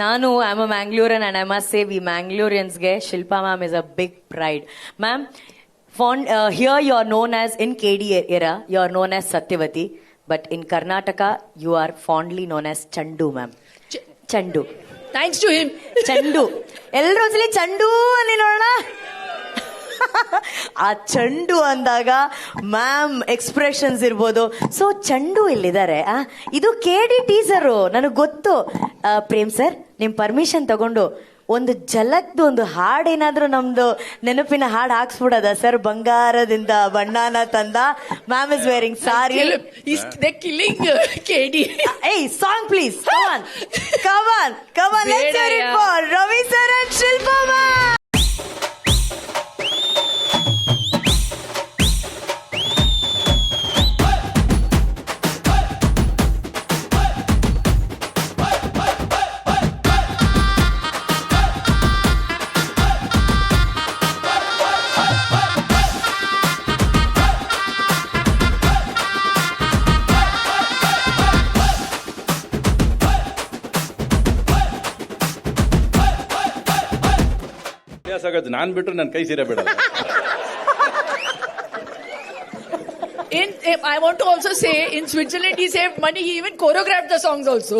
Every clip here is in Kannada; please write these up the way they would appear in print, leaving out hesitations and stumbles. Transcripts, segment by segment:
ನಾನು I am a ಮ್ಯಾಂಗ್ಳೂರನ್ and I must say we ಮ್ಯಾಂಗ್ಳೂರಿಯನ್ಸ್ಗೆ Shilpa ma'am is a big pride. Ma'am, here you are known as, in KD era, you are known as Satyavati, but in Karnataka, you are fondly known as Chandu, ma'am. Chandu. Thanks to him. ಚಂಡು. ಎಲ್ರು ಒಂದ್ಸಲಿ ಚಂಡು ಅಲ್ಲಿ ನೋಡೋಣ. ಆ ಚಂಡು ಅಂದಾಗ ಮ್ಯಾಮ್ ಎಕ್ಸ್ಪ್ರೆಷನ್ಸ್ ಇರ್ಬೋದು. ಸೊ ಚಂಡು ಇಲ್ಲಿದ್ದಾರೆ. ಇದು KD ಟೀಸರು, ನನಗೆ ಗೊತ್ತು. ಪ್ರೇಮ್ ಸರ್, ನಿಮ್ ಪರ್ಮಿಷನ್ ತಗೊಂಡು ಒಂದು ಜಲಕ್ದು ಒಂದು ಹಾಡೇನಾದ್ರೂ ನಮ್ದು ನೆನಪಿನ ಹಾಡು ಹಾಕ್ಸ್ಬಿಡದ ಸರ್? ಬಂಗಾರದಿಂದ ಬಣ್ಣನ ತಂದ, ma'am is varying sorry. They're killing KD. Hey, song please. Come on. Let's hear it for Ravi sir and Shilpa ma'am. ಆಗೋದು ನಾನ್ ಬಿಟ್ರು ನನ್ನ ಕೈ ಸೀರೆ ಬಿಡಲ್ಲ. I want to also say, in Switzerland he saved money. He even choreographed the songs also.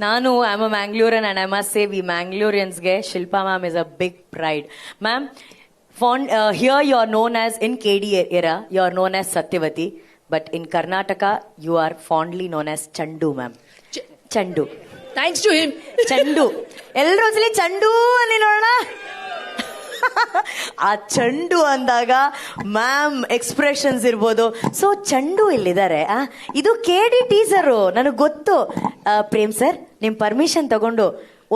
ನಾನು I am a ಮ್ಯಾಂಗ್ಳೂರನ್ and I must say we ಮ್ಯಾಂಗ್ಳೂರಿಯನ್ಸ್ಗೆ Shilpa ma'am is a big pride. Ma'am, here you are known as, in KD era, you are known as Satyavati, but in Karnataka, you are fondly known as Chandu, ma'am. Chandu. Thanks to him. ಚಂಡು. ಎಲ್ರು ಒಂದ್ಸಲಿ ಚಂಡು ಅಲ್ಲಿ ನೋಡೋಣ. ಆ ಚಂಡು ಅಂದಾಗ ಮ್ಯಾಮ್ ಎಕ್ಸ್ಪ್ರೆಷನ್ಸ್ ಇರ್ಬೋದು. ಸೊ ಚಂಡು ಇಲ್ಲಿದ್ದಾರೆ. ಇದು KD ಟೀಸರು, ನನಗೆ ಗೊತ್ತು. ಪ್ರೇಮ್ ಸರ್, ನಿಮ್ ಪರ್ಮಿಷನ್ ತಗೊಂಡು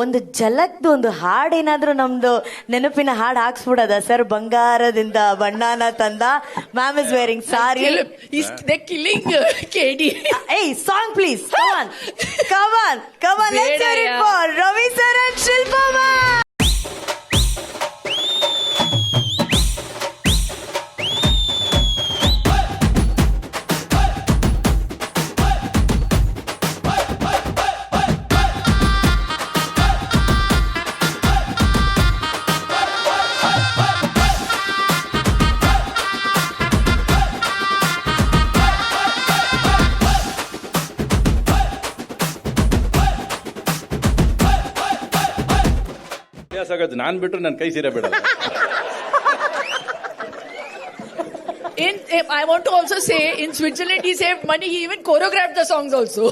ಒಂದು ಜಲಕ್ದು ಒಂದು ಹಾಡೇನಾದ್ರೂ ನಮ್ದು ನೆನಪಿನ ಹಾಡು ಹಾಕ್ಸ್ಬಿಡದ ಸರ್? ಬಂಗಾರದಿಂದ ಬಣ್ಣನ ತಂದ, ma'am is varying sorry. They're killing KD. Hey, song please. Come on. Let's hear it for Ravi sir and Shilpa ma'am. ಆಗೋದು ನಾನ್ ಬಿಟ್ರು ನನ್ನ ಕೈ ಸೀರೆ ಬಿಡಲ್ಲ. I want to also say, in Switzerland he saved money. He even choreographed the songs also.